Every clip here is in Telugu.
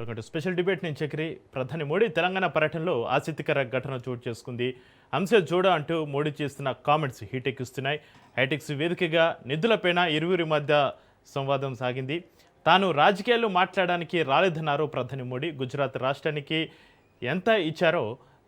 ఒకటి స్పెషల్ డిబేట్ నేను చక్రి. ప్రధాని మోడీ తెలంగాణ పర్యటనలో ఆసక్తికర ఘటన చోటు చేసుకుంది. అంశ జోడ అంటూ మోడీ చేస్తున్న కామెంట్స్ హీటెక్కిస్తున్నాయి. హైటెక్స్ వేదికగా నిధులపైన ఇరువురి మధ్య సంవాదం సాగింది. తాను రాజకీయాల్లో మాట్లాడడానికి రాలేదన్నారు ప్రధాని మోడీ. గుజరాత్ రాష్ట్రానికి ఎంత ఇచ్చారో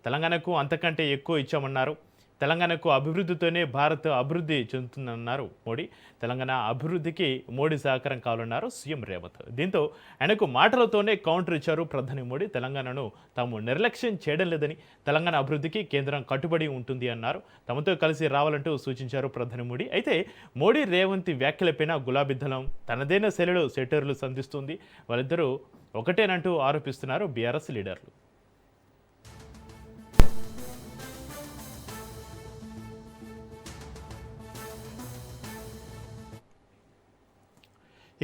తెలంగాణకు అంతకంటే ఎక్కువ ఇచ్చామన్నారు. తెలంగాణకు అభివృద్ధితోనే భారత్ అభివృద్ధి చెందుతుందన్నారు మోడీ. తెలంగాణ అభివృద్ధికి మోడీ సహకారం కావాలన్నారు సీఎం రేవంత్. దీంతో ఆయనకు మాటలతోనే కౌంటర్ ఇచ్చారు ప్రధాని మోడీ. తెలంగాణను తాము నిర్లక్ష్యం చేయడం లేదని, తెలంగాణ అభివృద్ధికి కేంద్రం కట్టుబడి ఉంటుంది అన్నారు. తమతో కలిసి రావాలంటూ సూచించారు ప్రధాని మోడీ. అయితే మోడీ రేవంత్ వ్యాఖ్యలపైన గులాబీ దళం తనదైన శైలిలో సెటర్లు సంధిస్తుంది. వాళ్ళిద్దరూ ఒకటేనంటూ ఆరోపిస్తున్నారు బీఆర్ఎస్ లీడర్లు.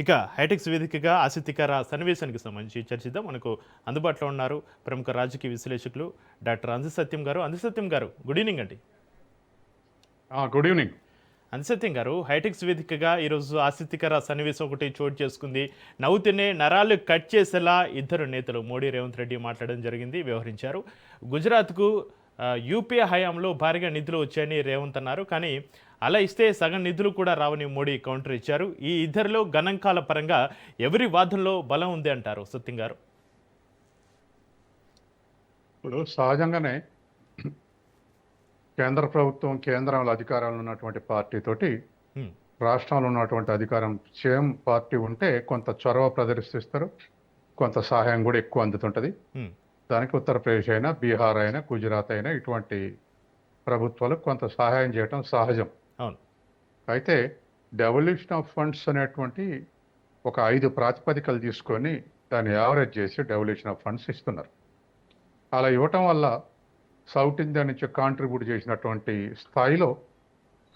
ఇక హైటెక్స్ వేదికగా ఆసక్తికర సన్నివేశానికి సంబంధించి చర్చిద్దాం. మనకు అందుబాటులో ఉన్నారు ప్రముఖ రాజకీయ విశ్లేషకులు doctor అంజసత్యం garu. Anjasatyam garu, good evening అండి. Good evening. అంజసత్యం గారు, హైటెక్స్ వేదికగా ఈరోజు ఆసక్తికర సన్నివేశం ఒకటి చోటు చేసుకుంది. నవ్వుతూనే నరాలు కట్ చేసేలా ఇద్దరు నేతలు మోడీ రేవంత్ రెడ్డి మాట్లాడడం జరిగింది, వ్యవహరించారు. గుజరాత్కు యూపీఏ హయాంలో భారీగా నిధులు వచ్చాయని రేవంత్ అన్నారు. కానీ అలా ఇస్తే సగం నిధులు కూడా రావని మోడీ కౌంటర్ ఇచ్చారు. ఈ ఇద్దరిలో గణాంకాల పరంగా ఎవరి వాదనలో బలం ఉంది అంటారు సత్యం గారు? ఇప్పుడు సహజంగానే కేంద్ర ప్రభుత్వం కేంద్రంలో అధికారంలో ఉన్నటువంటి పార్టీతోటి రాష్ట్రంలో ఉన్నటువంటి అధికారం సేమ్ పార్టీ ఉంటే కొంత చొరవ ప్రదర్శిస్తారు, కొంత సహాయం కూడా ఎక్కువ అందుతుంటుంది. దానికి ఉత్తరప్రదేశ్ అయినా, బీహార్ అయినా, గుజరాత్ అయినా ఇటువంటి ప్రభుత్వాలకు కొంత సహాయం చేయడం సహజం. అవును. అయితే డెవల్యూషన్ ఆఫ్ ఫండ్స్ అనేటువంటి ఒక 5 ప్రాతిపదికలు తీసుకొని దాన్ని యావరేజ్ చేసి డెవల్యూషన్ ఆఫ్ ఫండ్స్ ఇస్తున్నారు. అలా ఇవ్వటం వల్ల సౌత్ ఇండియా నుంచి కాంట్రిబ్యూట్ చేసినటువంటి స్థాయిలో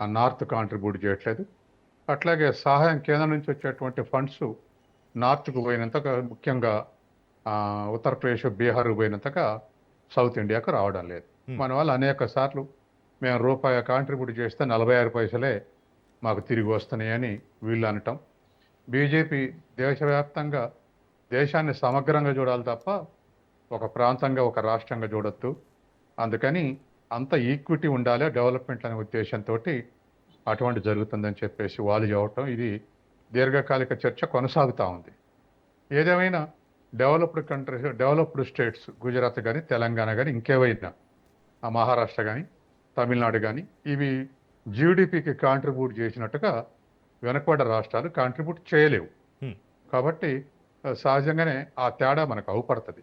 ఆ నార్త్ కాంట్రిబ్యూట్ చేయట్లేదు. అట్లాగే సహాయం కేంద్రం నుంచి వచ్చేటువంటి ఫండ్స్ నార్త్కు పోయినంతగా, ముఖ్యంగా ఉత్తరప్రదేశ్, బీహార్ పోయినంతగా సౌత్ ఇండియాకు రావడం లేదు. మన వాళ్ళు అనేక సార్లు మేము రూపాయి కాంట్రిబ్యూట్ చేస్తే 46 పైసలే మాకు తిరిగి వస్తున్నాయని వీళ్ళు అనటం. బీజేపీ దేశవ్యాప్తంగా దేశాన్ని సమగ్రంగా చూడాలి తప్ప ఒక ప్రాంతంగా, ఒక రాష్ట్రంగా చూడొద్దు, అందుకని అంత ఈక్విటీ ఉండాలి డెవలప్మెంట్ అనే ఉద్దేశంతో అటువంటి జరుగుతుందని చెప్పేసి వాళ్ళు చెప్పటం, ఇది దీర్ఘకాలిక చర్చ కొనసాగుతూ ఉంది. ఏదేమైనా developed countries, developed states, Gujarat కానీ, తెలంగాణ కానీ, ఇంకేవైనా మహారాష్ట్ర కానీ, తమిళనాడు కానీ, ఇవి జీడిపికి కాంట్రిబ్యూట్ చేసినట్టుగా వెనకబడ్డ రాష్ట్రాలు కాంట్రిబ్యూట్ చేయలేవు. కాబట్టి సహజంగానే ఆ తేడా మనకు అవపడుతుంది.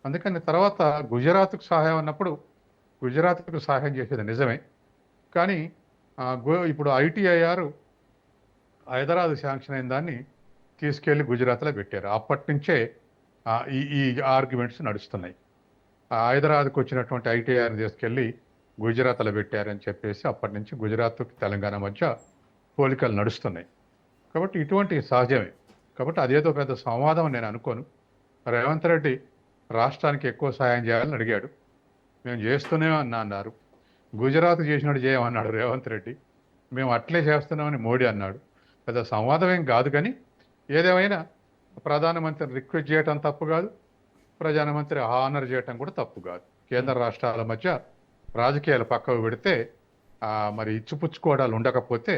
అందుకని తర్వాత గుజరాత్కు సహాయం అన్నప్పుడు గుజరాత్కు సహాయం చేసేది నిజమే, కానీ ఇప్పుడు ఐటీఐఆర్ హైదరాబాద్ శాంక్షన్ అయిన దాన్ని తీసుకెళ్లి గుజరాత్లో పెట్టారు. అప్పటి నుంచే ఈ ఆర్గ్యుమెంట్స్ నడుస్తున్నాయి. హైదరాబాద్కి వచ్చినటువంటి ఐటీఐఆర్ని తీసుకెళ్ళి గుజరాత్లో పెట్టారని చెప్పేసి అప్పటి నుంచి గుజరాత్, తెలంగాణ మధ్య పోలికలు నడుస్తున్నాయి. కాబట్టి ఇటువంటి సహజమే. కాబట్టి అదేదో పెద్ద సంవాదం నేను అనుకోను. రేవంత్ రెడ్డి రాష్ట్రానికి ఎక్కువ సహాయం చేయాలని అడిగాడు, మేము చేస్తూనే అన్నారు. గుజరాత్ చేసినట్టు చేయమన్నాడు రేవంత్ రెడ్డి, మేము అట్లే చేస్తున్నామని మోడీ అన్నాడు. పెద్ద సంవాదం ఏం కాదు, కానీ ఏదేమైనా ప్రధానమంత్రిని రిక్వెస్ట్ చేయటం తప్పు కాదు, ప్రధానమంత్రి హానర్ చేయటం కూడా తప్పు కాదు. కేంద్ర రాష్ట్రాల మధ్య రాజకీయాలు పక్కకు పెడితే మరి ఇచ్చిపుచ్చుకోవడాలు ఉండకపోతే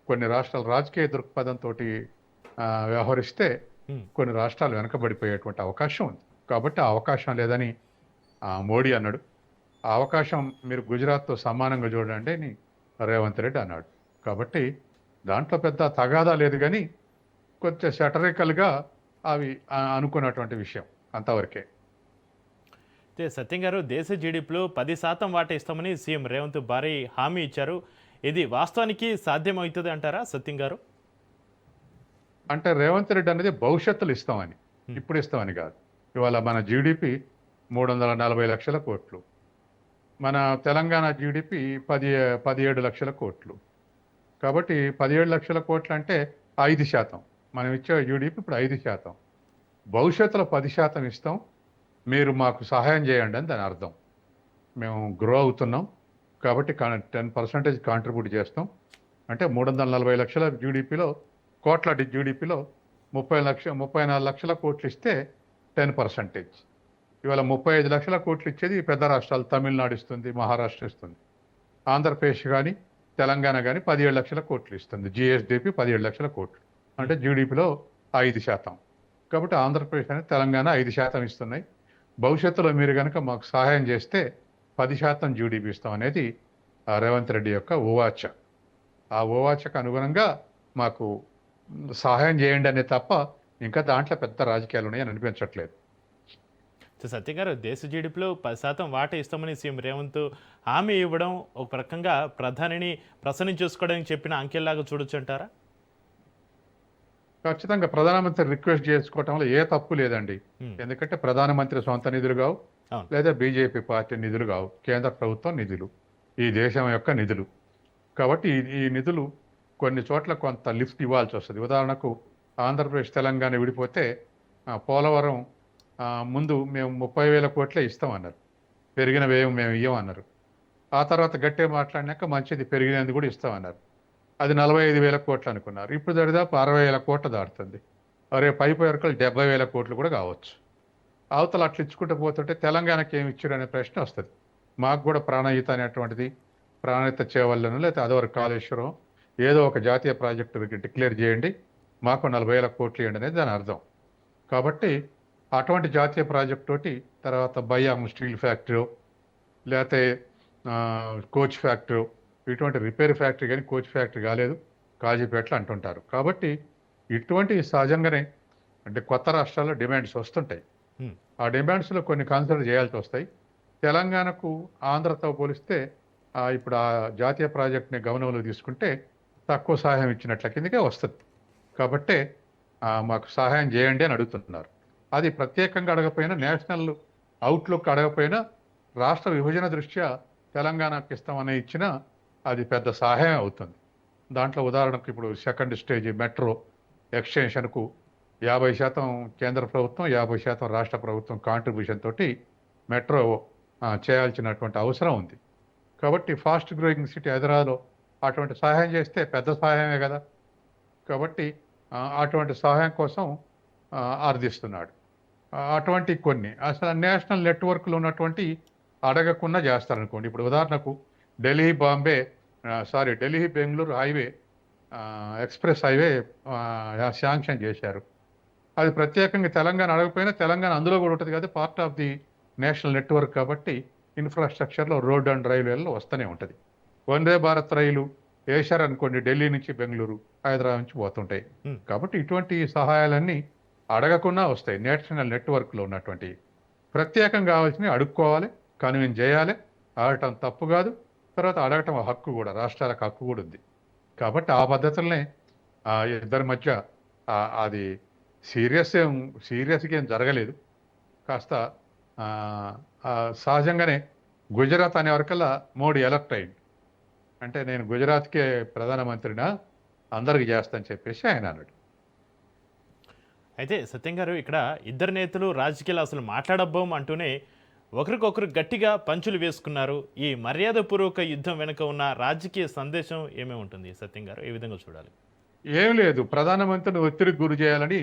కొన్ని రాష్ట్రాలు రాజకీయ దృక్పథంతో వ్యవహరిస్తే కొన్ని రాష్ట్రాలు వెనకబడిపోయేటువంటి అవకాశం ఉంది. కాబట్టి ఆ అవకాశం లేదని మోడీ అన్నాడు. ఆ అవకాశం మీరు గుజరాత్తో సమానంగా చూడండి అని రేవంత్ రెడ్డి అన్నాడు. కాబట్టి దాంట్లో పెద్ద తగాదా లేదు, కానీ కొంచెం సెటరికల్గా అవి అనుకున్నటువంటి విషయం అంతవరకే. అయితే సత్యం గారు, దేశ జీడిపిలో 10% వాటా ఇస్తామని సీఎం రేవంత్ భారీ హామీ ఇచ్చారు. ఇది వాస్తవానికి సాధ్యమవుతుంది అంటారా సత్యం గారు? అంటే రేవంత్ రెడ్డి అనేది భవిష్యత్తులో ఇస్తామని, ఇప్పుడు ఇస్తామని కాదు. ఇవాళ మన జీడిపి 340 లక్షల కోట్లు, మన తెలంగాణ జీడిపి 17 లక్షల కోట్లు. కాబట్టి 17 లక్షల కోట్లు అంటే 5%. మనం ఇచ్చే జీడిపి ఇప్పుడు 5%. భవిష్యత్తులో 10% ఇస్తాం, మీరు మాకు సహాయం చేయండి అని దాని అర్థం. మేము గ్రో అవుతున్నాం కాబట్టి 10% కాంట్రిబ్యూట్ చేస్తాం. అంటే 340 లక్షల జీడిపిలో, కోట్ల జీడిపిలో 34 లక్షల కోట్లు ఇస్తే 10%. ఇవాళ 35 లక్షల కోట్లు ఇచ్చేది ఈ పెద్ద రాష్ట్రాలు తమిళనాడు ఇస్తుంది, మహారాష్ట్ర ఇస్తుంది. ఆంధ్రప్రదేశ్ కానీ తెలంగాణ కానీ 17 లక్షల కోట్లు ఇస్తుంది. జిఎస్డిపి 17 లక్షల కోట్లు అంటే జీడిపిలో 5%. కాబట్టి ఆంధ్రప్రదేశ్ అనేది తెలంగాణ 5% ఇస్తున్నాయి. భవిష్యత్తులో మీరు కనుక మాకు సహాయం చేస్తే 10% జీడిపి ఇస్తాం అనేది రేవంత్ రెడ్డి యొక్క ఊవాచ. ఆ ఊవాచకు అనుగుణంగా మాకు సహాయం చేయండి అనే తప్ప ఇంకా దాంట్లో పెద్ద రాజకీయాలు ఉన్నాయని అనిపించట్లేదు. సత్యం గారు, దేశ జీడిపిలో 10% వాటా ఇస్తామని సీఎం రేవంత్ హామీ ఇవ్వడం ఒక రకంగా ప్రధానిని ప్రసన్నం చేసుకోవడానికి చెప్పిన అంకెల్లాగా చూడొచ్చు అంటారా? ఖచ్చితంగా ప్రధానమంత్రి రిక్వెస్ట్ చేసుకోవటంలో ఏ తప్పు లేదండి. ఎందుకంటే ప్రధానమంత్రి సొంత నిధులు కావు, అవును. లేదా బీజేపీ పార్టీ నిధులు కావు, కేంద్ర ప్రభుత్వం నిధులు, ఈ దేశం యొక్క నిధులు. కాబట్టి ఈ నిధులు కొన్ని చోట్ల కొంత లిఫ్ట్ ఇవ్వాల్సి వస్తుంది. ఉదాహరణకు ఆంధ్రప్రదేశ్ తెలంగాణ విడిపోతే పోలవరం ముందు మేము 30,000 కోట్లే ఇస్తామన్నారు, పెరిగిన వ్యయం మేము ఇవ్వమన్నారు. ఆ తర్వాత గట్టిగా మాట్లాడినాక మంచిది పెరిగినందుకు కూడా ఇస్తామన్నారు. అది 45,000 కోట్లు అనుకున్నారు. ఇప్పుడు దరిదాపు 60,000 కోట్లు దాటుతుంది. రేపు వరకు 70,000 కోట్లు కూడా కావచ్చు. అవతల అట్లా ఇచ్చుకుంటూ పోతుంటే తెలంగాణకి ఏమి ఇచ్చారు అనే ప్రశ్న వస్తుంది. మాకు కూడా ప్రాణహిత అనేటువంటిది, ప్రాణహిత చేవలను లేకపోతే అదొక కాళేశ్వరం ఏదో ఒక జాతీయ ప్రాజెక్టు డిక్లేర్ చేయండి, మాకు 40,000 కోట్లు ఇవ్వండి అనేది దాని అర్థం. కాబట్టి అటువంటి జాతీయ ప్రాజెక్ట్ తోటి తర్వాత బయ్యాము స్టీల్ ఫ్యాక్టరీ లేకపోతే కోచ్ ఫ్యాక్టరీ, ఇటువంటి రిపేర్ ఫ్యాక్టరీ కానీ కోచ్ ఫ్యాక్టరీ కాలేదు కాజీపేటలో అంటుంటారు. కాబట్టి ఇటువంటి సహజంగానే అంటే కొత్త రాష్ట్రాల్లో డిమాండ్స్ వస్తుంటాయి. ఆ డిమాండ్స్లో కొన్ని కన్సిడర్ చేయాల్సి వస్తాయి. తెలంగాణకు ఆంధ్రతో పోలిస్తే ఇప్పుడు ఆ జాతీయ ప్రాజెక్ట్ని గమనంలో తీసుకుంటే తక్కువ సహాయం ఇచ్చినట్ల కిందకే వస్తుంది. కాబట్టే మాకు సహాయం చేయండి అని అడుగుతున్నారు. అది ప్రత్యేకంగా అడగపోయినా, నేషనల్ అవుట్లుక్ అడగపోయినా, రాష్ట్ర విభజన దృష్ట్యా తెలంగాణకి ఇస్తామని ఇచ్చినా అది పెద్ద సహాయం అవుతుంది. దాంట్లో ఉదాహరణకు ఇప్పుడు సెకండ్ స్టేజ్ మెట్రో ఎక్స్టెన్షన్కు 50% కేంద్ర ప్రభుత్వం, 50% రాష్ట్ర ప్రభుత్వం కాంట్రిబ్యూషన్ తోటి మెట్రో చేయాల్సినటువంటి అవసరం ఉంది. కాబట్టి ఫాస్ట్ గ్రోయింగ్ సిటీ హైదరాబాద్లో అటువంటి సహాయం చేస్తే పెద్ద సహాయమే కదా. కాబట్టి అటువంటి సహాయం కోసం అర్థిస్తున్నాడు. అటువంటి కొన్ని అసలు నేషనల్ నెట్వర్క్లో ఉన్నటువంటి అడగకుండా చేస్తారనుకోండి. ఇప్పుడు ఉదాహరణకు Delhi Bengaluru highway express highway sanction చేశారు. అది ప్రత్యేకంగా తెలంగాణ అడగకపోయినా తెలంగాణ అందులో కూడా ఉంటుంది కదా, part of the national network. కాబట్టి ఇన్ఫ్రాస్ట్రక్చర్లో రోడ్ అండ్ రైల్వేల్లో వస్తూనే ఉంటుంది. వందే భారత్ రైలు వేశారు అనుకోండి, ఢిల్లీ నుంచి బెంగళూరు, హైదరాబాద్ నుంచి పోతుంటాయి. కాబట్టి ఇటువంటి సహాయాలన్నీ అడగకుండా వస్తాయి. నేషనల్ నెట్వర్క్లో ఉన్నటువంటి ప్రత్యేకంగా కావాల్సినవి అడుక్కోవాలి, కన్విన్స్ చేయాలి. అడగటం తప్పు కాదు, తర్వాత అడగటం హక్కు కూడా, రాష్ట్రాలకు హక్కు కూడా ఉంది. కాబట్టి ఆ పద్ధతులనే ఇద్దరి మధ్య అది సీరియస్గా ఏం జరగలేదు. కాస్త సహజంగానే గుజరాత్ అనే వరకల్లా మోడీ ఎలక్ట్ అయింది. అంటే నేను గుజరాత్కే ప్రధానమంత్రినా అందరికి చేస్తానని చెప్పేసి ఆయన అన్నాడు. అయితే సత్యం గారు, ఇక్కడ ఇద్దరు నేతలు రాజకీయాలు అసలు మాట్లాడబోం అంటూనే ఒకరికొకరు గట్టిగా పంచులు వేసుకున్నారు. ఈ మర్యాదపూర్వక యుద్ధం వెనుక ఉన్న రాజకీయ సందేశం ఏమేమి ఉంటుంది సత్యం గారు? ఏ విధంగా చూడాలి? ఏం లేదు, ప్రధానమంత్రిని ఒత్తిడికి గురి చేయాలని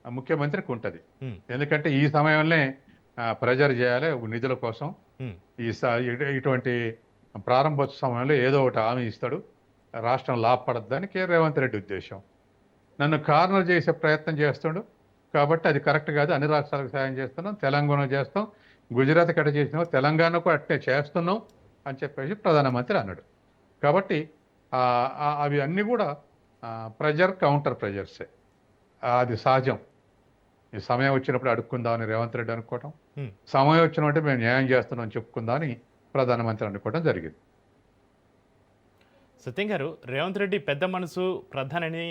ముఖ్యమంత్రికి ఉంటుంది. ఎందుకంటే ఈ సమయంలో ప్రెజర్ చేయాలి నిధుల కోసం. ఇటువంటి ప్రారంభోత్సవ సమయంలో ఏదో ఒకటి హామీ ఇస్తాడు, రాష్ట్రం లాభపడద్దని రేవంత్ రెడ్డి ఉద్దేశం. నన్ను కార్నర్ చేసే ప్రయత్నం చేస్తాడు. కాబట్టి అది కరెక్ట్ కాదు, అన్ని రాష్ట్రాలకు సాయం చేస్తున్నాం, తెలంగాణ చేస్తాం, గుజరాత్ కట్ట చేసినాం, తెలంగాణకు అట్టే చేస్తున్నాం అని చెప్పేసి ప్రధానమంత్రి అన్నాడు. కాబట్టి అవి అన్నీ కూడా ప్రెజర్ కౌంటర్ ప్రెజర్సే. అది సహజం. ఈ సమయం వచ్చినప్పుడు అడుక్కుందామని రేవంత్ రెడ్డి అనుకోవటం, సమయం వచ్చినప్పుడు మేము న్యాయం చేస్తున్నాం చెప్పుకుందామని ప్రధానమంత్రి అనుకోవడం జరిగింది. సత్యం గారు, రేవంత్ రెడ్డి పెద్ద మనసు ప్రధానిని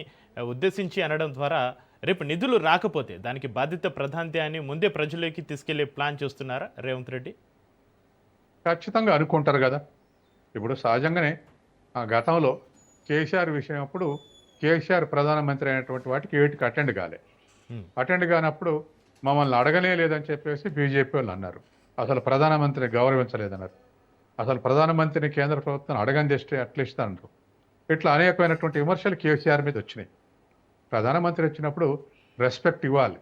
ఉద్దేశించి అనడం ద్వారా రేపు నిధులు రాకపోతే దానికి బాధ్యత ప్రధానిదే అని ముందే ప్రజల్లోకి తీసుకెళ్లే ప్లాన్ చేస్తున్నారా రేవంత్ రెడ్డి? ఖచ్చితంగా అనుకుంటారు కదా. ఇప్పుడు సహజంగానే గతంలో కేసీఆర్ విషయం అప్పుడు కేసీఆర్ ప్రధానమంత్రి అయినటువంటి వాటికి ఏటికి అటెండ్ కానప్పుడు మమ్మల్ని అడగనే లేదని చెప్పేసి బీజేపీ వాళ్ళు అన్నారు. అసలు ప్రధానమంత్రిని గౌరవించలేదన్నారు. అసలు ప్రధానమంత్రిని కేంద్ర ప్రభుత్వం అడగందిస్తే అట్లా ఇస్తాను. ఇట్లా అనేకమైనటువంటి విమర్శలు కేసీఆర్ మీద వచ్చినాయి. ప్రధానమంత్రి వచ్చినప్పుడు రెస్పెక్ట్ ఇవ్వాలి.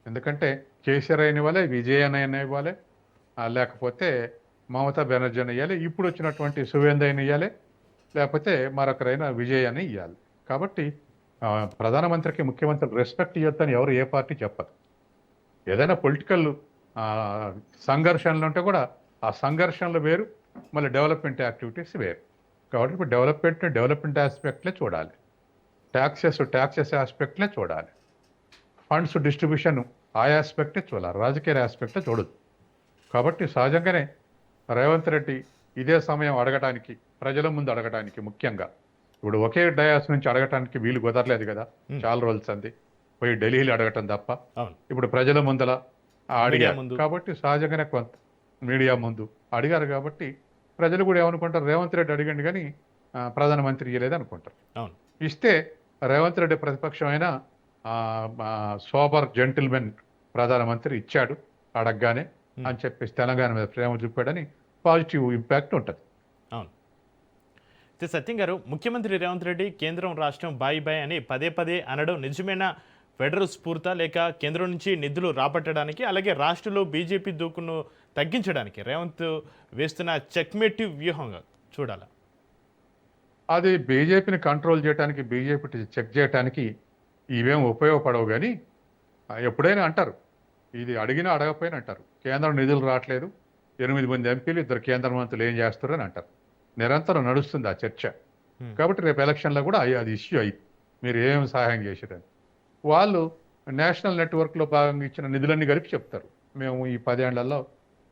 ఎందుకంటే కేసీఆర్ అయిన ఇవ్వాలి, విజయన్ అయిన ఇవ్వాలి, లేకపోతే మమతా బెనర్జీ అని ఇవ్వాలి, ఇప్పుడు వచ్చినటువంటి సువేంద్ర అయిన ఇవ్వాలి, లేకపోతే మరొకరైన విజయ్ అని ఇవ్వాలి. కాబట్టి ప్రధానమంత్రికి ముఖ్యమంత్రికి రెస్పెక్ట్ ఇవ్వద్దని ఎవరు ఏ పార్టీ చెప్పదు. ఏదైనా పొలిటికల్ సంఘర్షణలు ఉంటే కూడా ఆ సంఘర్షణలు వేరు, మళ్ళీ డెవలప్మెంట్ యాక్టివిటీస్ వేరు. కాబట్టి ఇప్పుడు డెవలప్మెంట్ ఆస్పెక్ట్లే చూడాలి, ట్యాక్సెస్ ఆస్పెక్ట్లే చూడాలి, ఫండ్స్ డిస్ట్రిబ్యూషన్ ఆ ఆస్పెక్టే చూడాలి, రాజకీయ ఆస్పెక్టే చూడదు. కాబట్టి సహజంగానే రేవంత్ రెడ్డి ఇదే సమయం అడగటానికి, ప్రజల ముందు అడగటానికి, ముఖ్యంగా ఇప్పుడు ఒకే డయాస్ నుంచి అడగటానికి వీలు కుదరలేదు కదా, చాలా రోజులు అంది పోయి ఢిల్లీలో అడగటం తప్ప. ఇప్పుడు ప్రజల ముందల అడిగారు కాబట్టి సహజంగానే కొంత మీడియా ముందు అడిగారు కాబట్టి ప్రజలు కూడా ఏమనుకుంటారు, రేవంత్ రెడ్డి అడిగండి కానీ ప్రధానమంత్రి ఇవ్వలేదు అనుకుంటారు. ఇస్తే రేవంత్ రెడ్డి ప్రతిపక్షమైన సోబర్ జెంటిల్మెన్ ప్రధానమంత్రి ఇచ్చాడు అడగగానే అని చెప్పేసి తెలంగాణ మీద ప్రేమ చూపాడని పాజిటివ్ ఇంపాక్ట్ ఉంటుంది. అవును. సత్యం గారు, ముఖ్యమంత్రి రేవంత్ రెడ్డి కేంద్రం రాష్ట్రం బాయ్ బాయ్ అని పదే పదే అనడం నిజమైన ఫెడరల్ స్ఫూర్త, లేక కేంద్రం నుంచి నిధులు రాబట్టడానికి, అలాగే రాష్ట్రంలో బీజేపీ దూకును తగ్గించడానికి రేవంత్ వేస్తున్న చెక్మేటివ్ వ్యూహంగా చూడాలా? అది బీజేపీని కంట్రోల్ చేయడానికి, బీజేపీ చెక్ చేయడానికి ఇవేం ఉపయోగపడవు. కానీ ఎప్పుడైనా అంటారు, ఇది అడిగినా అడగపోయినా అంటారు, కేంద్రం నిధులు రావట్లేదు, 8 మంది ఎంపీలు 2 కేంద్ర మంత్రులు ఏం చేస్తారు అని అంటారు. నిరంతరం నడుస్తుంది ఆ చర్చ. కాబట్టి రేపు ఎలక్షన్లో కూడా అది ఇష్యూ అయింది, మీరు ఏం సహాయం చేశారని. వాళ్ళు నేషనల్ నెట్వర్క్లో భాగంగా ఇచ్చిన నిధులన్నీ కలిపి చెప్తారు, మేము ఈ 10 ఏళ్లలో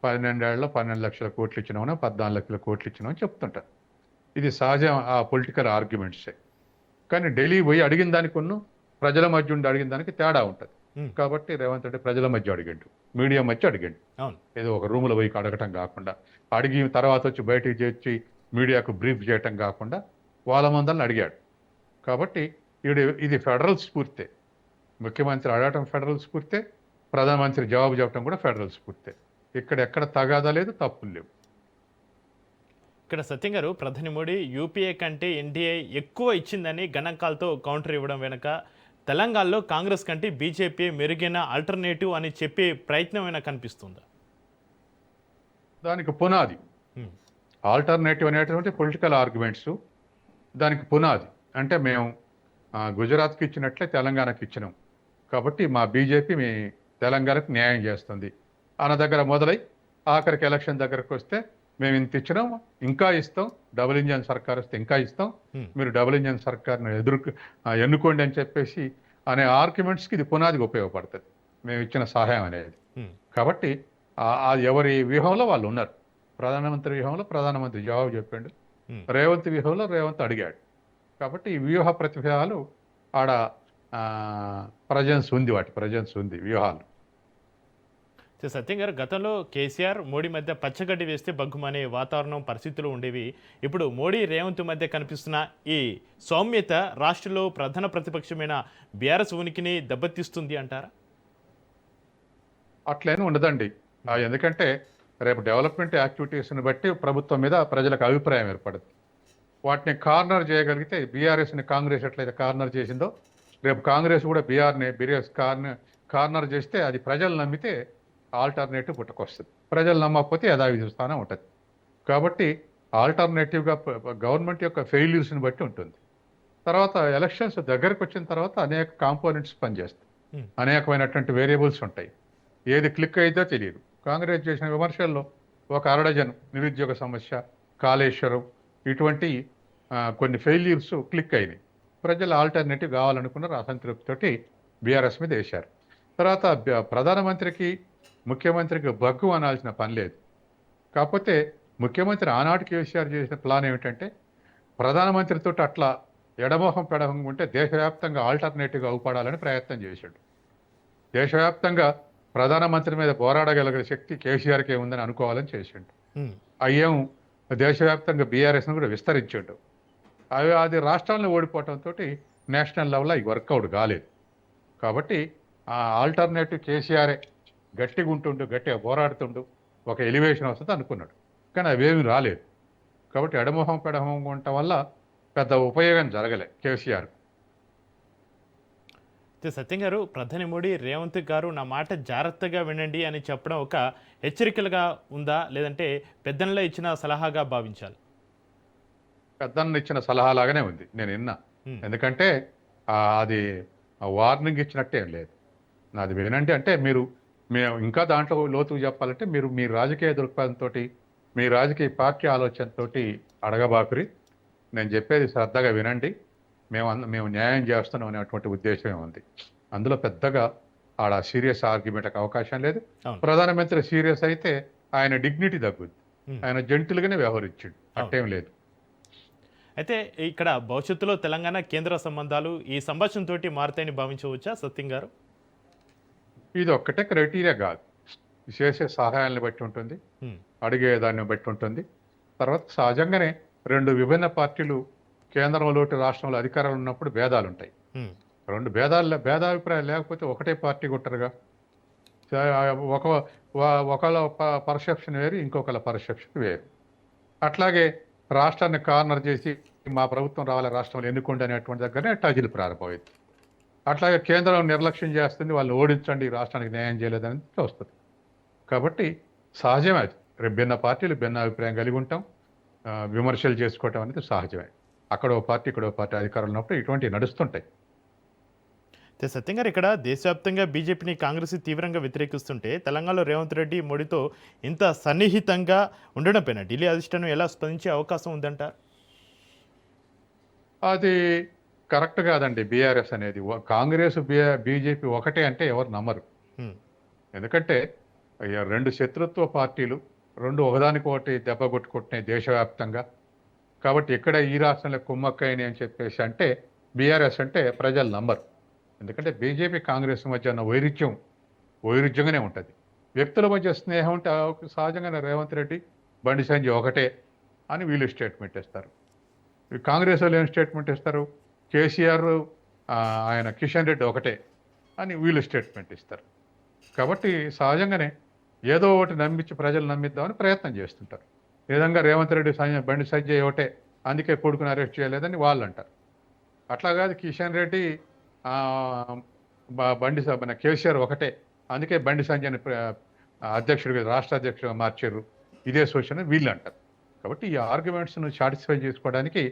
12 లక్షల కోట్లు ఇచ్చినామని, 14 లక్షల కోట్లు ఇచ్చినామని చెప్తుంటారు. ఇది సహజం, ఆ పొలిటికల్ ఆర్గ్యుమెంట్సే. కానీ ఢిల్లీ పోయి అడిగిన దానికి ప్రజల మధ్య ఉండి అడిగిన దానికి తేడా ఉంటుంది. కాబట్టి రేవంత్ రెడ్డి ప్రజల మధ్య అడిగిండు, మీడియా మధ్య అడిగిండు. ఏదో ఒక రూములో పోయి అడగటం కాకుండా, అడిగి తర్వాత వచ్చి బయటికి చేర్చి మీడియాకు బ్రీఫ్ చేయటం కాకుండా వాళ్ళ ముందల్ని అడిగాడు. కాబట్టి ఇది ఫెడరల్ స్ఫూర్తే. ముఖ్యమంత్రి అడగటం ఫెడరల్ స్ఫూర్తే, ప్రధానమంత్రి జవాబు చెప్పడం కూడా ఫెడరల్ స్ఫూర్తే. ఎక్కడ తగాదా లేదు, తప్పులు లేవు. ఇక్కడ సత్యం గారు, ప్రధాని మోడీ యూపీఏ కంటే ఎన్డీఏ ఎక్కువ ఇచ్చిందని గణాంకాలతో కౌంటర్ ఇవ్వడం వెనుక తెలంగాణలో కాంగ్రెస్ కంటే బీజేపీ మెరుగైన ఆల్టర్నేటివ్ అని చెప్పే ప్రయత్నం అయినా కనిపిస్తుందా? దానికి పునాది ఆల్టర్నేటివ్ అనేటువంటి పొలిటికల్ ఆర్గ్యుమెంట్స్. దానికి పునాది అంటే మేము గుజరాత్కి ఇచ్చినట్లే తెలంగాణకి ఇచ్చినాం, కాబట్టి మా బీజేపీ మీ తెలంగాణకు న్యాయం చేస్తుంది అన్న దగ్గర మొదలై ఆఖరికి ఎలక్షన్ దగ్గరకు వస్తే మేము ఇంత ఇచ్చినాం, ఇంకా ఇస్తాం, డబుల్ ఇంజన్ సర్కార్ వస్తే ఇంకా ఇస్తాం, మీరు డబుల్ ఇంజన్ సర్కార్ను ఎన్నుకోండి అని చెప్పేసి అనే ఆర్గ్యుమెంట్స్కి ఇది పునాదికి ఉపయోగపడుతుంది, మేము ఇచ్చిన సహాయం అనేది. కాబట్టి ఎవరి వ్యూహంలో వాళ్ళు ఉన్నారు. ప్రధానమంత్రి వ్యూహంలో ప్రధానమంత్రి జవాబు చెప్పాడు, రేవంత్ వ్యూహంలో రేవంత్ అడిగాడు. కాబట్టి ఈ వ్యూహ ప్రతిభాలు ఆడ ప్రజెన్స్ ఉంది, వాటి ప్రజెన్స్ ఉంది వ్యూహాలు. సత్యం గారు, గతంలో కేసీఆర్ మోడీ మధ్య పచ్చగడ్డి వేస్తే బగ్గుమనే వాతావరణం పరిస్థితులు ఉండేవి. ఇప్పుడు మోడీ రేవంత్ మధ్య కనిపిస్తున్న ఈ సౌమ్యత రాష్ట్రంలో ప్రధాన ప్రతిపక్షమైన బీఆర్ఎస్ ఉనికిని దెబ్బతీస్తుంది అంటారా? అట్లేనే ఉండదండి. ఎందుకంటే రేపు డెవలప్మెంట్ యాక్టివిటీస్ని బట్టి ప్రభుత్వం మీద ప్రజలకు అభిప్రాయం ఏర్పడుతుంది. వాటిని కార్నర్ చేయగలిగితే, బీఆర్ఎస్ని కాంగ్రెస్ ఎట్లయితే కార్నర్ చేసిందో రేపు కాంగ్రెస్ కూడా బీఆర్ఎస్ కార్నర్ చేస్తే అది ప్రజలు నమ్మితే ఆల్టర్నేటివ్ పుట్టుకొస్తుంది. ప్రజలు నమ్మకపోతే యథావిధి స్థానం ఉంటుంది. కాబట్టి ఆల్టర్నేటివ్గా గవర్నమెంట్ యొక్క ఫెయిల్యూర్స్ని బట్టి ఉంటుంది. తర్వాత ఎలక్షన్స్ దగ్గరకు వచ్చిన తర్వాత అనేక కాంపోనెంట్స్ పనిచేస్తాయి, అనేకమైనటువంటి వేరియబుల్స్ ఉంటాయి. ఏది క్లిక్ అయిద్దో తెలియదు. కాంగ్రెస్ చేసిన విమర్శల్లో ఒక అరడజన్ నిరుద్యోగ సమస్య, కాళేశ్వరం, ఇటువంటి కొన్ని ఫెయిల్యూర్స్ క్లిక్ అయినాయి. ప్రజలు ఆల్టర్నేటివ్ కావాలనుకున్నారు, అసంతృప్తితోటి బీఆర్ఎస్ మీద వేశారు. తర్వాత ప్రధానమంత్రికి ముఖ్యమంత్రికి బగ్గు అనాల్సిన పని లేదు. కాకపోతే ముఖ్యమంత్రి ఆనాటి కేసీఆర్ చేసిన ప్లాన్ ఏమిటంటే, ప్రధానమంత్రితో అట్లా ఎడమోహం పెడమోహం ఉంటే దేశవ్యాప్తంగా ఆల్టర్నేటివ్గా అవుపడాలని ప్రయత్నం చేశాడు. దేశవ్యాప్తంగా ప్రధానమంత్రి మీద పోరాడగలిగే శక్తి కేసీఆర్కే ఉందని అనుకోవాలని చేసిండు. అయ్యేం దేశవ్యాప్తంగా బీఆర్ఎస్ను కూడా విస్తరించాడు. అది రాష్ట్రాలను ఓడిపోవడంతో నేషనల్ లెవెల్లో అవి వర్కౌట్ కాలేదు. కాబట్టి ఆ ఆల్టర్నేటివ్ కేసీఆరే గట్టిగా ఉంటుండు, గట్టిగా పోరాడుతుండు, ఒక ఎలివేషన్ వస్తుంది అనుకున్నాడు. కానీ అవేమీ రాలేదు. కాబట్టి ఎడమోహం పెడమోహం ఉండటం వల్ల పెద్ద ఉపయోగం జరగలే కేసీఆర్. అయితే సత్యం గారు, ప్రధాని మోడీ రేవంత్ గారు నా మాట జాగ్రత్తగా వినండి అని చెప్పడం ఒక హెచ్చరికలుగా ఉందా, లేదంటే పెద్దనలో ఇచ్చిన సలహాగా భావించాలి? పెద్దన్న ఇచ్చిన సలహా లాగానే ఉంది నేను విన్నా. ఉమ్, ఎందుకంటే అది వార్నింగ్ ఇచ్చినట్టే ఏం లేదు. నాది వినండి అంటే మేము ఇంకా దాంట్లో లోతుగా చెప్పాలంటే మీరు మీ రాజకీయ దృక్పథంతో మీ రాజకీయ పార్టీ ఆలోచనతోటి అడగబాకురి. నేను చెప్పేది శ్రద్ధగా వినండి. మేము న్యాయం చేస్తున్నాం అనేటువంటి ఉద్దేశమే ఉంది. అందులో పెద్దగా ఆడ సీరియస్ ఆర్గ్యుమెంట్కి అవకాశం లేదు. అవును. ప్రధానమంత్రి సీరియస్ అయితే ఆయన డిగ్నిటీ తగ్గుద్ది. ఉమ్, ఆయన జెంటిల్గానే వ్యవహరించాడు, అవును. అట్టేం లేదు. అయితే ఇక్కడ భవిష్యత్తులో తెలంగాణ కేంద్ర సంబంధాలు ఈ సంభాషణతోటి మారుతాయని భావించవచ్చా సత్యం గారు? ఇది ఒక్కటే క్రైటీరియా కాదు, చేసే సహాయాలను బట్టి ఉంటుంది, ఉమ్, అడిగే దాన్ని బట్టి ఉంటుంది. తర్వాత సహజంగానే రెండు విభిన్న పార్టీలు కేంద్రంలోటి రాష్ట్రంలో అధికారాలు ఉన్నప్పుడు భేదాలు ఉంటాయి. ఉమ్, రెండు భేదాభిప్రాయాలు లేకపోతే ఒకటే పార్టీ కొట్టరుగా. ఒక ఒకళ్ళ పర్సెప్షన్ వేరు, ఇంకొకళ్ళ పర్సెప్షన్ వేరు. అట్లాగే రాష్ట్రాన్ని కార్నర్ చేసి మా ప్రభుత్వం రావాలి, రాష్ట్రంలో ఎన్నుకోండి అనేటువంటి దగ్గరనే టజిల్ ప్రారంభమైంది. అట్లాగే కేంద్రం నిర్లక్ష్యం చేస్తుంది, వాళ్ళు ఓడించండి, రాష్ట్రానికి న్యాయం చేయలేదని వస్తుంది. కాబట్టి సహజమే అది. రేపు భిన్న పార్టీలు భిన్న అభిప్రాయం కలిగి ఉంటాం. విమర్శలు చేసుకోవటం అనేది సహజమే. అక్కడ ఓ పార్టీ ఇక్కడ ఓ పార్టీ అధికారులు ఉన్నప్పుడు ఇటువంటివి నడుస్తుంటాయి. అయితే సత్యం గారు, ఇక్కడ దేశవ్యాప్తంగా బీజేపీని కాంగ్రెస్ తీవ్రంగా వ్యతిరేకిస్తుంటే తెలంగాణలో రేవంత్ రెడ్డి మోడీతో ఇంత సన్నిహితంగా ఉండడం పైన ఢిల్లీ అధిష్టానం ఎలా స్పందించే అవకాశం ఉందంటారు? అది కరెక్ట్ కాదండి. బీఆర్ఎస్ అనేది కాంగ్రెస్ బీజేపీ ఒకటే అంటే ఎవరు నమ్మరు. ఉమ్, ఎందుకంటే రెండు శత్రుత్వ పార్టీలు, రెండు ఒకదానికొకటి దెబ్బ కొట్టుకుంటున్నాయి దేశవ్యాప్తంగా. కాబట్టి ఇక్కడ ఈ రాష్ట్రంలో కుమ్మక్కైన అని చెప్పేసి అంటే బీఆర్ఎస్ అంటే ప్రజలు నమ్మరు. ఎందుకంటే బీజేపీ కాంగ్రెస్ మధ్య ఉన్న వైరుధ్యంగానే ఉంటుంది. వ్యక్తుల మధ్య స్నేహం ఉంటే సహజంగానే రేవంత్ రెడ్డి బండి సంజయ్ ఒకటే అని వీళ్ళు స్టేట్మెంట్ ఇస్తారు. ఈ కాంగ్రెస్ వాళ్ళు ఏం స్టేట్మెంట్ ఇస్తారు? కేసీఆర్ ఆయన కిషన్ రెడ్డి ఒకటే అని వీళ్ళు స్టేట్మెంట్ ఇస్తారు. కాబట్టి సహజంగానే ఏదో ఒకటి నమ్మించి ప్రజలు నమ్మిద్దామని ప్రయత్నం చేస్తుంటారు. ఈ విధంగా రేవంత్ రెడ్డి బండి సంజయ్ ఒకటే, అందుకే కొడుకుని అరెస్ట్ చేయలేదని వాళ్ళు అంటారు. అట్లా కాదు, కిషన్ రెడ్డి మన కేసీఆర్ ఒకటే, అందుకే బండి సంజయ్ని అధ్యక్షుడిగా రాష్ట్ర అధ్యక్షుడిగా మార్చారు, ఇదే సూచన వీళ్ళు అంటారు. కాబట్టి ఈ ఆర్గ్యుమెంట్స్ను సాటిస్ఫై చేసుకోవడానికి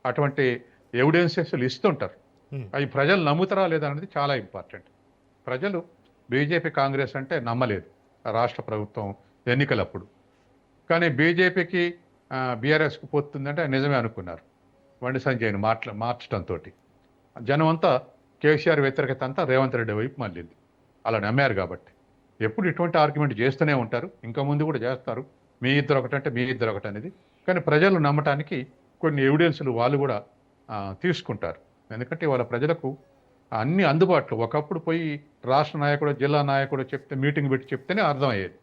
అటువంటి ఎవిడెన్సెస్లు ఇస్తుంటారు. ఉమ్, అవి ప్రజలు నమ్ముతారా లేదా అనేది చాలా ఇంపార్టెంట్. ప్రజలు బీజేపీ కాంగ్రెస్ అంటే నమ్మలేదు రాష్ట్ర ప్రభుత్వం ఎన్నికలప్పుడు. కానీ బీజేపీకి బీఆర్ఎస్కి పోతుందంటే నిజమే అనుకున్నారు. బండి సంజయ్ని మార్చడంతో జనం అంతా కేసీఆర్ వ్యతిరేకత అంతా రేవంత్ రెడ్డి వైపు మళ్ళింది. అలా నమ్మారు కాబట్టి ఎప్పుడు ఇటువంటి ఆర్గ్యుమెంట్ చేస్తూనే ఉంటారు, ఇంకా ముందు కూడా చేస్తారు. మీ ఇద్దరు ఒకటంటే మీ ఇద్దరు ఒకటి అనేది. కానీ ప్రజలు నమ్మటానికి కొన్ని ఎవిడెన్స్లు వాళ్ళు కూడా తీసుకుంటారు. ఎందుకంటే వాళ్ళ ప్రజలకు అన్ని అందుబాటులో. ఒకప్పుడు పోయి రాష్ట్ర నాయకుడు జిల్లా నాయకుడు చెప్తే మీటింగ్ పెట్టి చెప్తేనే అర్థమయ్యేది.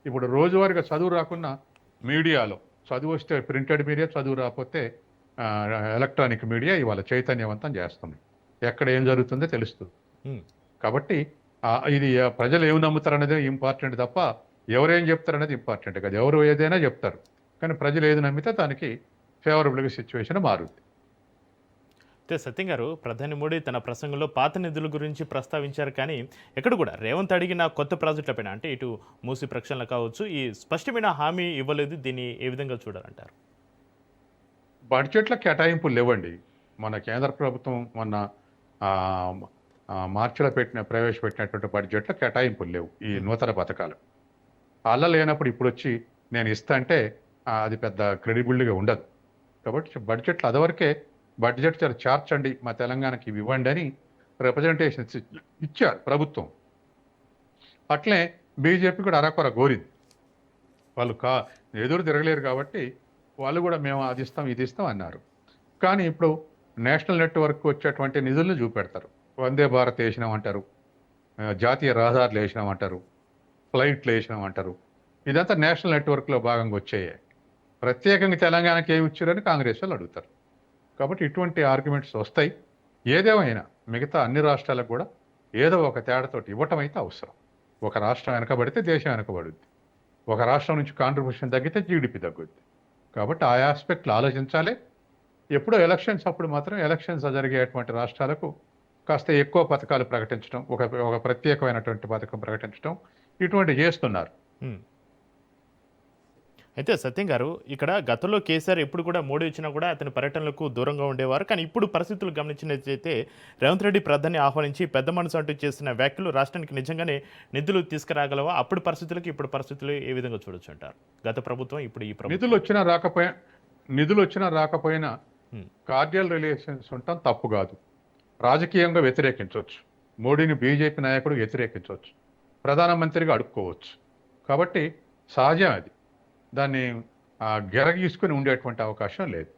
ఇప్పుడు రోజువారీగా చదువు రాకున్నా మీడియాలో, చదువు వస్తే ప్రింటెడ్ మీడియా, చదువు రాకపోతే ఎలక్ట్రానిక్ మీడియా ఇవాళ చైతన్యవంతం చేస్తుంది. ఎక్కడ ఏం జరుగుతుందో తెలుస్తుంది. ఉమ్. కాబట్టి ఇది ప్రజలు ఏమి నమ్ముతారు అనేది ఇంపార్టెంట్ తప్ప ఎవరేం చెప్తారు అనేది ఇంపార్టెంట్ కాదు. ఎవరు ఏదైనా చెప్తారు, కానీ ప్రజలు ఏది నమ్మితే దానికి ఫేవరబుల్గా సిచ్యువేషన్ మారుతుంది. అయితే సత్యం గారు, ప్రధాని మోడీ తన ప్రసంగంలో పాత నిధుల గురించి ప్రస్తావించారు, కానీ ఎక్కడ కూడా రేవంత్ అడిగిన కొత్త ప్రాజెక్టులపైన, అంటే ఇటు మూసి ప్రక్షాళన కావచ్చు, ఈ స్పష్టమైన హామీ ఇవ్వలేదు. దీన్ని ఏ విధంగా చూడాలంటారు? బడ్జెట్ల కేటాయింపులు లేవండి. మన కేంద్ర ప్రభుత్వం మొన్న మార్చిలో ప్రవేశపెట్టినటువంటి బడ్జెట్లో కేటాయింపులు లేవు ఈ నూతన పథకాలు. అలా లేనప్పుడు ఇప్పుడు వచ్చి నేను ఇస్తా అంటే అది పెద్ద క్రెడిబిలిటీగా ఉండదు. కాబట్టి బడ్జెట్లు అదివరకే బడ్జెట్ చేర్చండి, మా తెలంగాణకి ఇవి ఇవ్వండి అని రిప్రజెంటేషన్స్ ఇచ్చారు ప్రభుత్వం. అట్లే బీజేపీ కూడా అరకొర కోరింది. వాళ్ళు ఎదురు తిరగలేరు కాబట్టి వాళ్ళు కూడా మేము అది ఇస్తాం ఇది ఇస్తాం అన్నారు. కానీ ఇప్పుడు నేషనల్ నెట్వర్క్ వచ్చేటువంటి నిధులను చూపెడతారు. వందే భారత్ వేసినామంటారు, జాతీయ రహదారులు వేసినామంటారు, ఫ్లైట్లు వేసినామంటారు. ఇదంతా నేషనల్ నెట్వర్క్లో భాగంగా వచ్చాయి. ప్రత్యేకంగా తెలంగాణకి ఏమి ఇచ్చారని కాంగ్రెస్ వాళ్ళు అడుగుతారు. కాబట్టి ఇటువంటి ఆర్గ్యుమెంట్స్ వస్తాయి. ఏదేమైనా మిగతా అన్ని రాష్ట్రాలకు కూడా ఏదో ఒక తేడాతోటి ఇవ్వటం అయితే అవసరం. ఒక రాష్ట్రం వెనకబడితే దేశం వెనకబడుద్ది. ఒక రాష్ట్రం నుంచి కాంట్రిబ్యూషన్ తగ్గితే జీడిపి తగ్గుద్ది. కాబట్టి ఆ ఆస్పెక్ట్లు ఆలోచించాలి. ఎప్పుడో ఎలక్షన్స్ అప్పుడు మాత్రం ఎలక్షన్స్ జరిగేటువంటి రాష్ట్రాలకు కాస్త ఎక్కువ పథకాలు ప్రకటించడం, ఒక ఒక ప్రత్యేకమైనటువంటి పథకం ప్రకటించడం, ఇటువంటివి చేస్తున్నారు. ఉమ్. అయితే సత్యం గారు, ఇక్కడ గతంలో కేసీఆర్ ఎప్పుడు కూడా మోడీ వచ్చినా కూడా అతని పర్యటనలకు దూరంగా ఉండేవారు. కానీ ఇప్పుడు పరిస్థితులు గమనించినట్లయితే రేవంత్ రెడ్డి ప్రధాని ఆహ్వానించి పెద్ద మనసు అంటూ చేసిన వ్యాఖ్యలు రాష్ట్రానికి నిజంగానే నిధులు తీసుకురాగలవా? అప్పుడు పరిస్థితులకి ఇప్పుడు పరిస్థితులు ఏ విధంగా చూడొచ్చు అంటారు? గత ప్రభుత్వం, ఇప్పుడు ఈ ప్రభుత్వం. నిధులు వచ్చినా రాకపోయినా ఉమ్, కార్డియల్ రిలేషన్స్ ఉండటం తప్పు కాదు. రాజకీయంగా వ్యతిరేకించవచ్చు, మోడీని బీజేపీ నాయకుడు వ్యతిరేకించవచ్చు, ప్రధానమంత్రిగా అడుక్కోవచ్చు. కాబట్టి సహజం అది. దాన్ని గెరగీసుకుని ఉండేటువంటి అవకాశం లేదు.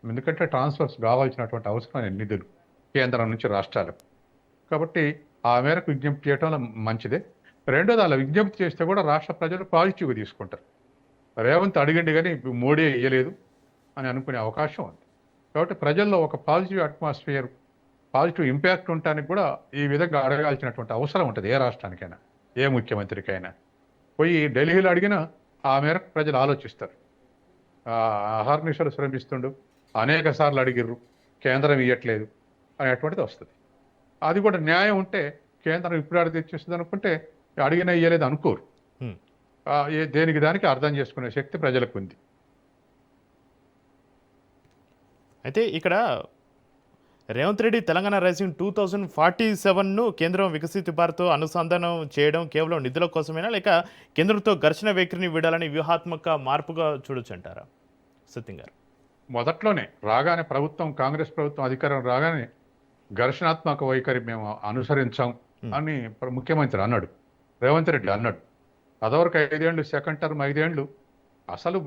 ఎందుకంటే ట్రాన్స్ఫర్స్ కావాల్సినటువంటి అవసరమైన నిధులు కేంద్రం నుంచి రాష్ట్రాలకు. కాబట్టి ఆ మేరకు విజ్ఞప్తి చేయటం మంచిదే. రెండోది, అలా విజ్ఞప్తి చేస్తే కూడా రాష్ట్ర ప్రజలు పాజిటివ్గా తీసుకుంటారు. రేవంత్ అడిగిండి కానీ మోడీ ఇయ్యలేదు అని అనుకునే అవకాశం ఉంది. కాబట్టి ప్రజల్లో ఒక పాజిటివ్ అట్మాస్ఫియర్, పాజిటివ్ ఇంపాక్ట్ ఉండటానికి కూడా ఈ విధంగా అడగాల్సినటువంటి అవసరం ఉంటుంది. ఏ రాష్ట్రానికైనా, ఏ ముఖ్యమంత్రికైనా. పోయి ఢిల్లీలో అడిగినా ఆ మేరకు ప్రజలు ఆలోచిస్తారు. అహర్నిశలు శ్రమిస్తుండు, అనేక సార్లు అడిగిర్రు, కేంద్రం ఇవ్వట్లేదు అనేటువంటిది వస్తుంది. అది కూడా న్యాయం ఉంటే కేంద్రం ఇప్పుడు అడిగి తెచ్చేస్తుంది అనుకుంటే అడిగినా ఇయ్యలేదు అనుకోరు. ఉమ్. దేనికి దానికి అర్థం చేసుకునే శక్తి ప్రజలకు ఉంది. అయితే ఇక్కడ రేవంత్ రెడ్డి తెలంగాణ రైజింగ్ 2047ను కేంద్రం వికసిత భారత్తో అనుసంధానం చేయడం కేవలం నిధుల కోసమేనా, లేక కేంద్రంతో ఘర్షణ వైఖరిని వీడాలని వ్యూహాత్మక మార్పుగా చూడొచ్చు అంటారా సత్యం గారు? మొదట్లోనే రాగానే కాంగ్రెస్ ప్రభుత్వం అధికారం రాగానే ఘర్షణాత్మక వైఖరి మేము అనుసరించాం అని ముఖ్యమంత్రి అన్నాడు, రేవంత్ రెడ్డి అన్నాడు. అదవరకు 5 ఏళ్ళు, సెకండ్ టర్మ్ 5 ఏళ్ళు, అసలు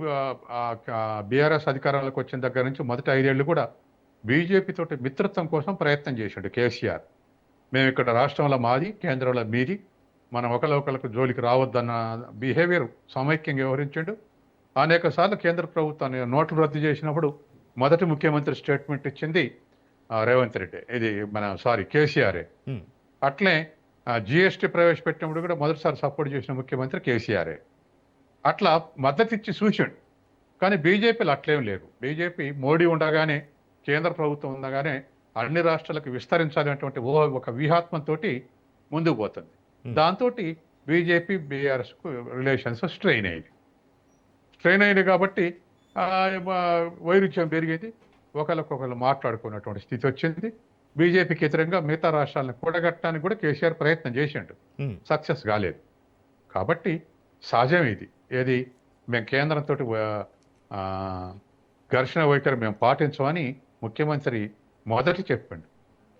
బీఆర్ఎస్ అధికారంలోకి వచ్చిన దగ్గర నుంచి మొదటి 5 ఏళ్ళు కూడా బీజేపీ తోటి మిత్రత్వం కోసం ప్రయత్నం చేసిండు కేసీఆర్. మేము ఇక్కడ రాష్ట్రంలో మాది, కేంద్రంలో మీది, మనం ఒకరికి జోలికి రావద్దన్న బిహేవియర్ సమైక్యంగా వ్యవహరించాడు. అనేక సార్లు కేంద్ర ప్రభుత్వాన్ని నోట్లు రద్దు చేసినప్పుడు మొదటి ముఖ్యమంత్రి స్టేట్మెంట్ ఇచ్చింది రేవంత్ రెడ్డి, ఇది కేసీఆరే. ఉమ్, అట్లే జిఎస్టీ ప్రవేశపెట్టినప్పుడు కూడా మొదటిసారి సపోర్ట్ చేసిన ముఖ్యమంత్రి కేసీఆరే. అట్లా మద్దతు ఇచ్చి చూసిండు. కానీ బీజేపీలు అట్లేం లేదు. బీజేపీ మోడీ ఉండగానే, కేంద్ర ప్రభుత్వం ఉండగానే అన్ని రాష్ట్రాలకు విస్తరించాలనేటువంటి ఒక వ్యూహాత్మంతో ముందుకు పోతుంది. దాంతో బీజేపీ బీఆర్ఎస్కు రిలేషన్స్ స్ట్రెయిన్ అయ్యింది కాబట్టి వైరుధ్యం పెరిగింది. ఒకరికొకరు మాట్లాడుకున్నటువంటి స్థితి వచ్చింది. బీజేపీకి వ్యతిరేకంగా మిగతా రాష్ట్రాలను కూడగట్టడానికి కూడా కేసీఆర్ ప్రయత్నం చేసిండు, సక్సెస్ కాలేదు. కాబట్టి సహజం ఇది. ఏది, మేము కేంద్రంతో ఘర్షణ వైఖరి మేము పాటించమని ముఖ్యమంత్రి మొదటి చెప్పిండు.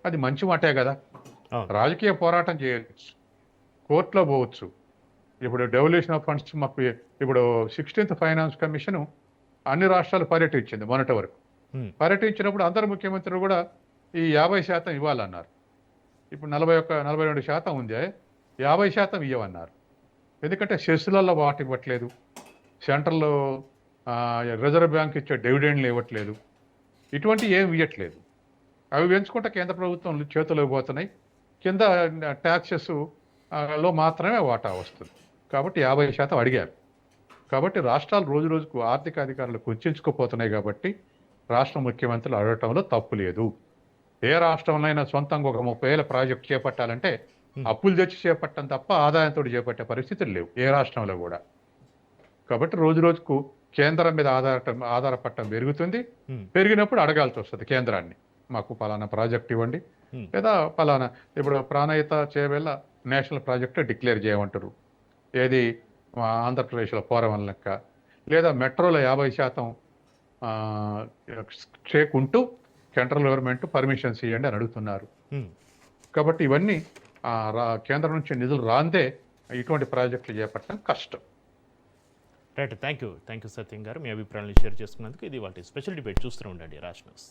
అది మంచి మాటే కదా. రాజకీయ పోరాటం చేయొచ్చు, కోర్టులో పోవచ్చు. ఇప్పుడు డెవల్యూషన్ ఆఫ్ ఫండ్స్ మాకు ఇప్పుడు 16th ఫైనాన్స్ కమిషన్ అన్ని రాష్ట్రాలు పర్యటించింది మొన్నటి వరకు. పర్యటించినప్పుడు అందరు ముఖ్యమంత్రులు కూడా ఈ 50% ఇవ్వాలన్నారు. ఇప్పుడు 42% ఉంది, 50% ఇవ్వమన్నారు. ఎందుకంటే సెస్సులలో వాటి ఇవ్వట్లేదు, సెంట్రల్లో రిజర్వ్ బ్యాంక్ ఇచ్చే డివిడెండ్లు ఇవ్వట్లేదు, ఇటువంటి ఏమి ఇవ్వట్లేదు. అవి పెంచుకుంటే కేంద్ర ప్రభుత్వం చేతులకు పోతున్నాయి, కింద ట్యాక్సెస్ లో మాత్రమే వాటా వస్తుంది. కాబట్టి 50% అడిగారు. కాబట్టి రాష్ట్రాలు రోజు రోజుకు ఆర్థిక అధికారులు కుంచుకుపోతున్నాయి. కాబట్టి రాష్ట్ర ముఖ్యమంత్రులు అడగటంలో తప్పు లేదు. ఏ రాష్ట్రంలో సొంతంగా ఒక 30 ఏళ్ళ ప్రాజెక్ట్ చేపట్టాలంటే అప్పులు తెచ్చి చేపట్టడం తప్ప ఆదాయంతో చేపట్టే పరిస్థితులు లేవు ఏ రాష్ట్రంలో కూడా. కాబట్టి రోజు రోజుకు కేంద్రం మీద ఆధారపడటం పెరుగుతుంది. పెరిగినప్పుడు అడగాల్సి వస్తుంది కేంద్రాన్ని, మాకు పలానా ప్రాజెక్ట్ ఇవ్వండి, లేదా పలానా ఇప్పుడు Pranahita Chevella national project declare చేయమంటారు. ఏది, ఆంధ్రప్రదేశ్లో పోరవన్ లెక్క, లేదా మెట్రోలో 50% చేకుంటూ సెంట్రల్ గవర్నమెంట్ పర్మిషన్స్ ఇవ్వండి అని అడుగుతున్నారు. కాబట్టి ఇవన్నీ కేంద్రం నుంచి నిధులు రాందే ఇటువంటి ప్రాజెక్టులు చేపట్టడం కష్టం. రైట్, థ్యాంక్ యూ సత్యం గారు, మీ అభిప్రాయాలను షేర్ చేసుకున్నందుకు. ఇది వాటి స్పెషల్ డిబేట్ చూస్తూ ఉండండి రాజ్ న్యూస్.